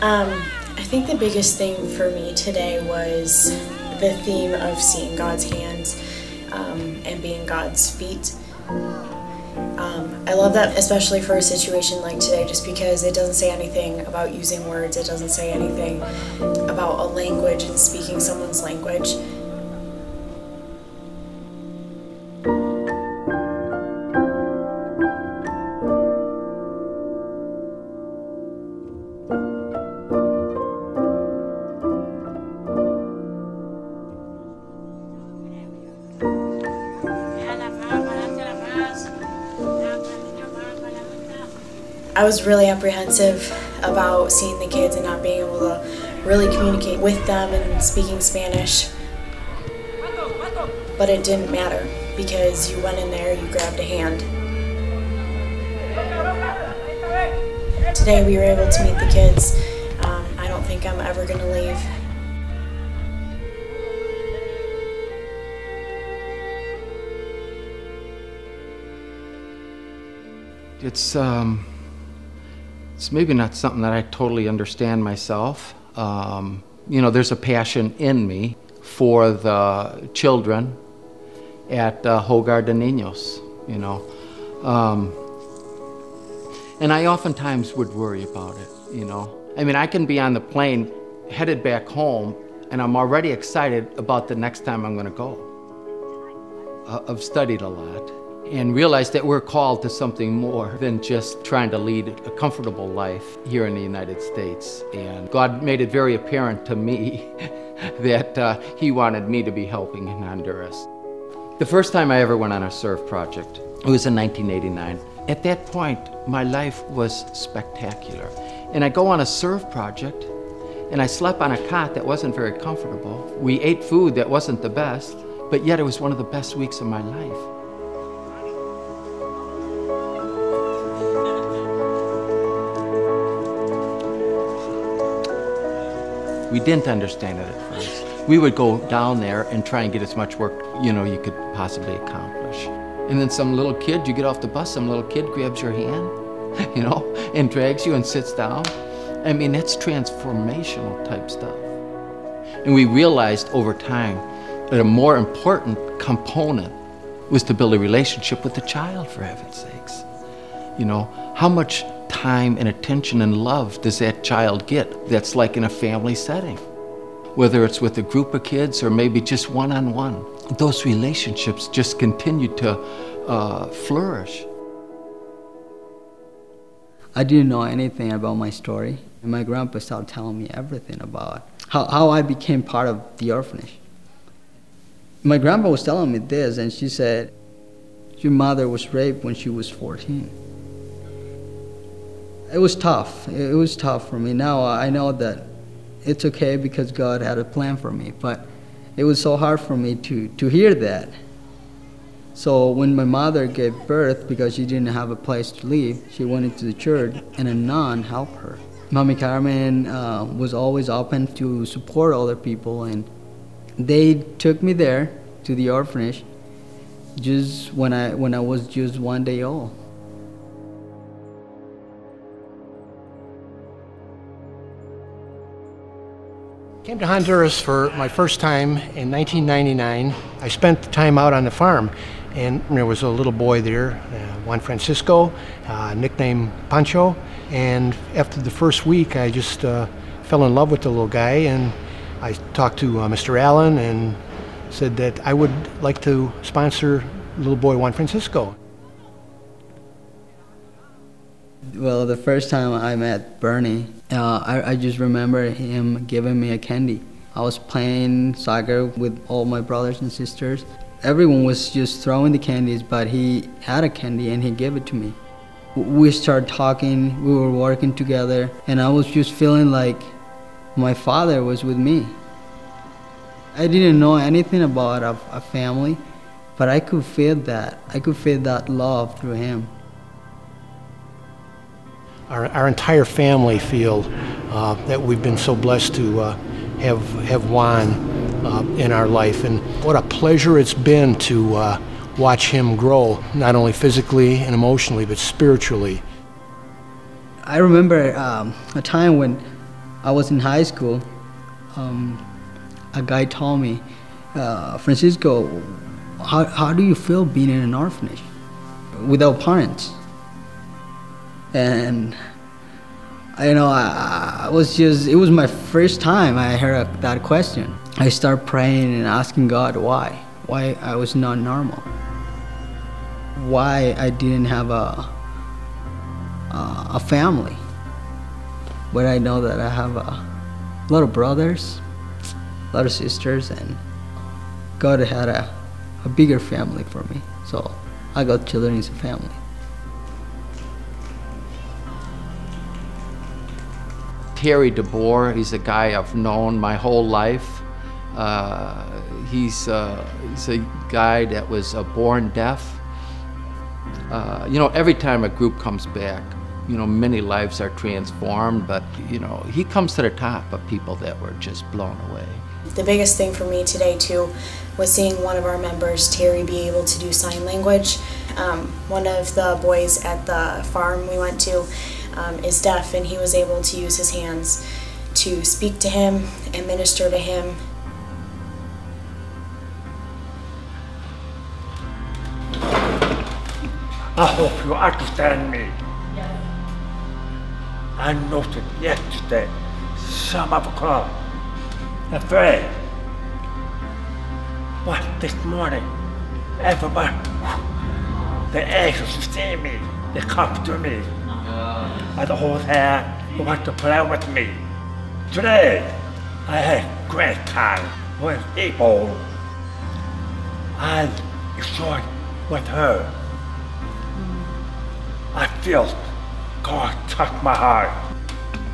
I think the biggest thing for me today was the theme of seeing God's hands and being God's feet. I love that, especially for a situation like today, just because it doesn't say anything about using words, it doesn't say anything about a language and speaking someone's language. I was really apprehensive about seeing the kids and not being able to really communicate with them and speaking Spanish. But it didn't matter because you went in there, you grabbed a hand. Today we were able to meet the kids. I don't think I'm ever going to leave. It's maybe not something that I totally understand myself. You know, there's a passion in me for the children at Hogar de Niños, you know. And I oftentimes would worry about it, you know. I mean, I can be on the plane headed back home and I'm already excited about the next time I'm gonna go. I've studied a lot and realized that we're called to something more than just trying to lead a comfortable life here in the United States. And God made it very apparent to me that He wanted me to be helping in Honduras. The first time I ever went on a surf project, it was in 1989. At that point, my life was spectacular. And I go on a surf project, and I slept on a cot that wasn't very comfortable. We ate food that wasn't the best, but yet it was one of the best weeks of my life. We didn't understand it at first. We would go down there and try and get as much work, you know, you could possibly accomplish. And then some little kid, you get off the bus, some little kid grabs your hand, you know, and drags you and sits down. I mean, it's transformational type stuff. And we realized over time that a more important component was to build a relationship with the child, for heaven's sakes. You know, how much time and attention and love does that child get that's like in a family setting? Whether it's with a group of kids or maybe just one-on-one. Those relationships just continue to flourish. I didn't know anything about my story, and my grandpa started telling me everything about how I became part of the orphanage. My grandpa was telling me this, and she said, your mother was raped when she was 14. It was tough. It was tough for me. Now I know that it's okay because God had a plan for me, but it was so hard for me to hear that. So when my mother gave birth, because she didn't have a place to live, she went into the church and a nun helped her. Mami Carmen was always open to support other people, and they took me there to the orphanage just when I was just 1 day old. I came to Honduras for my first time in 1999. I spent the time out on the farm, and there was a little boy there, Juan Francisco, nicknamed Pancho, and after the first week I just fell in love with the little guy, and I talked to Mr. Allen and said that I would like to sponsor little boy Juan Francisco. Well, the first time I met Bernie, I just remember him giving me a candy. I was playing soccer with all my brothers and sisters. Everyone was just throwing the candies, but he had a candy and he gave it to me. We started talking, we were working together, and I was just feeling like my father was with me. I didn't know anything about a family, but I could feel that. I could feel that love through him. Our entire family feel that we've been so blessed to have Juan in our life, and what a pleasure it's been to watch him grow, not only physically and emotionally, but spiritually. I remember a time when I was in high school, a guy told me, Francisco, how do you feel being in an orphanage without parents? And I was it was my first time I heard that question. I started praying and asking God why I was not normal, why I didn't have a family. But I know that I have a lot of brothers, a lot of sisters, and God had a bigger family for me. So I got children as a family. Terry DeBoer, he's a guy I've known my whole life. He's a guy that was born deaf. Every time a group comes back, many lives are transformed, but, he comes to the top of people that were just blown away. The biggest thing for me today, too, was seeing one of our members, Terry, be able to do sign language. One of the boys at the farm we went to is deaf, and he was able to use his hands to speak to him and minister to him. I hope you understand me. I noted yesterday some of God afraid. But this morning, everyone, the angels see me, they come to me. And the whole hand want to play with me. Today, I had great time with people. I enjoyed with her. I feel God touch my heart.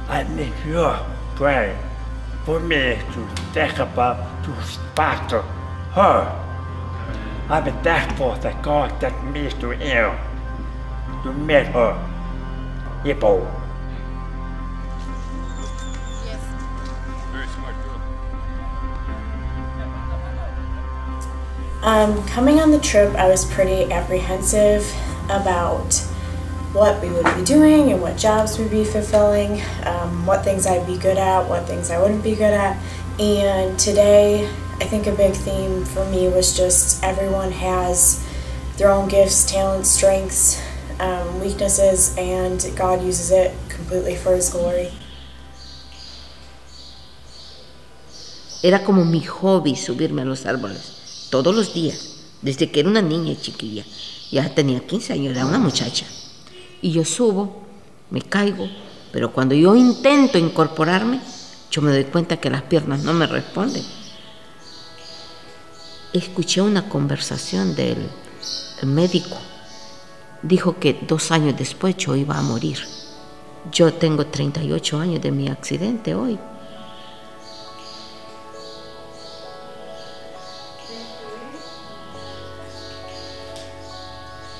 I need your prayer for me to think about, to sponsor her. I've been thankful that God sent me to him to meet her people. Yes. Very smart girl. Coming on the trip, I was pretty apprehensive about what we would be doing and what jobs we'd be fulfilling, what things I'd be good at, what things I wouldn't be good at. And today, I think a big theme for me was just everyone has their own gifts, talents, strengths, weaknesses, and God uses it completely for His glory. Era como mi hobby subirme a los árboles, todos los días, desde que era una niña chiquilla. Ya tenía 15 años, era una muchacha. Y yo subo, me caigo, pero cuando yo intento incorporarme, yo me doy cuenta que las piernas no me responden. Escuché una conversación del médico. Dijo que 2 años después yo iba a morir. Yo tengo 38 años de mi accidente hoy.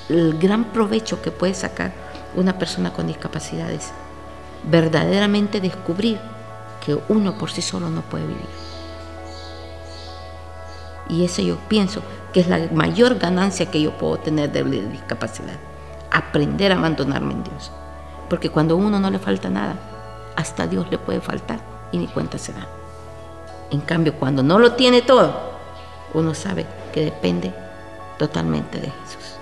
El gran provecho que puede sacar una persona con discapacidades, verdaderamente descubrir que uno por sí solo no puede vivir. Y eso yo pienso que es la mayor ganancia que yo puedo tener de la discapacidad, aprender a abandonarme en Dios. Porque cuando a uno no le falta nada, hasta Dios le puede faltar y ni cuenta se da. En cambio, cuando no lo tiene todo, uno sabe que depende totalmente de Jesús.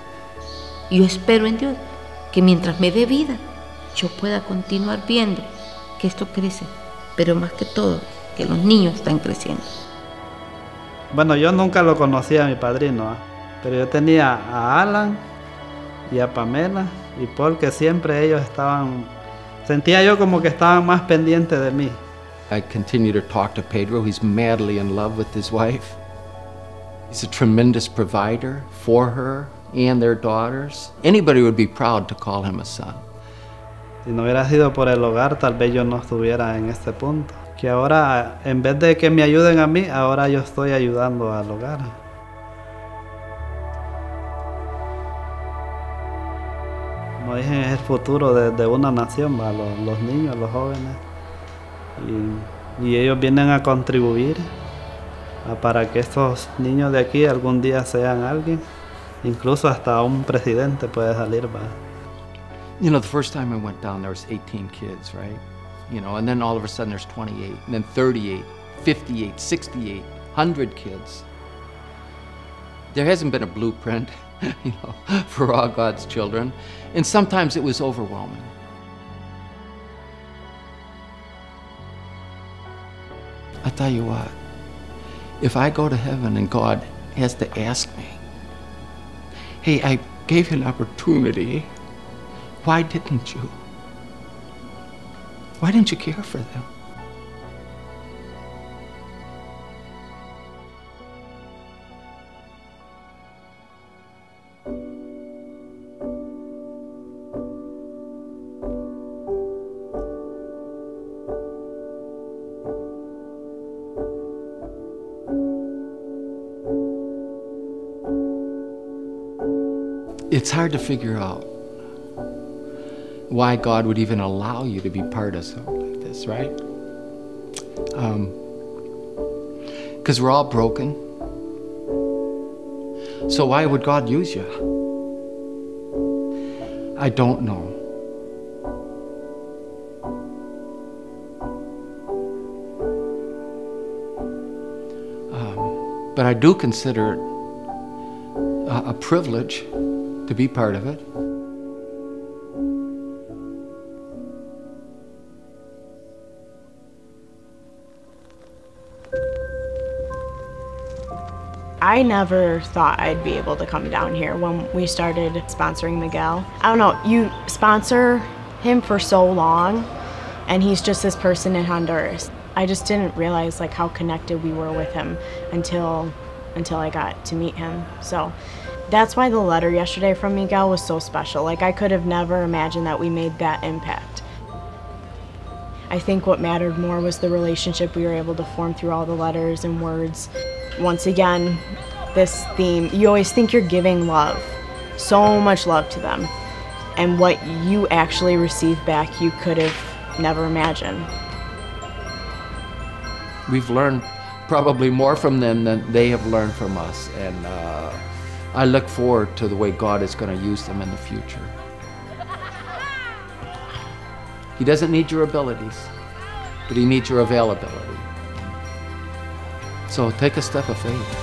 Y yo espero en Dios que mientras me dé vida, yo pueda continuar viendo que esto crece, pero más que todo, que los niños están creciendo. Bueno, yo nunca lo conocía a mi padrino, pero yo tenía a Alan y a Pamela y Paul, que siempre ellos estaban, sentía yo como que estaban más pendientes de mí. I continue to talk to Pedro. He's madly in love with his wife. He's a tremendous provider for her and their daughters. Anybody would be proud to call him a son. Si no hubiera sido por el hogar, tal vez yo no estuviera en este punto. Que ahora, en vez de que me ayuden a mí, ahora yo estoy ayudando al hogar. Como dije, es el futuro de una nación, los niños, los jóvenes. Y ellos vienen a contribuir para que estos niños de aquí algún día sean alguien. Incluso hasta un presidente puede salir. You know, the first time I went down, there was 18 kids, right? you know, and then all of a sudden there's 28, and then 38, 58, 68, 100 kids. There hasn't been a blueprint, you know, for all God's children, and sometimes it was overwhelming. I tell you what, if I go to heaven and God has to ask me, hey, I gave you an opportunity, why didn't you? Why didn't you care for them? It's hard to figure out why God would even allow you to be part of something like this, right? Because we're all broken. So why would God use you? I don't know. But I do consider it a privilege to be part of it. I never thought I'd be able to come down here when we started sponsoring Miguel. I don't know, you sponsor him for so long and he's just this person in Honduras. I just didn't realize like how connected we were with him until I got to meet him. So that's why the letter yesterday from Miguel was so special. Like I could have never imagined that we made that impact. I think what mattered more was the relationship we were able to form through all the letters and words. Once again, this theme, you always think you're giving love, so much love to them, and what you actually receive back you could have never imagined. We've learned probably more from them than they have learned from us, and I look forward to the way God is going to use them in the future. He doesn't need your abilities, but he needs your availability. So take a step of faith.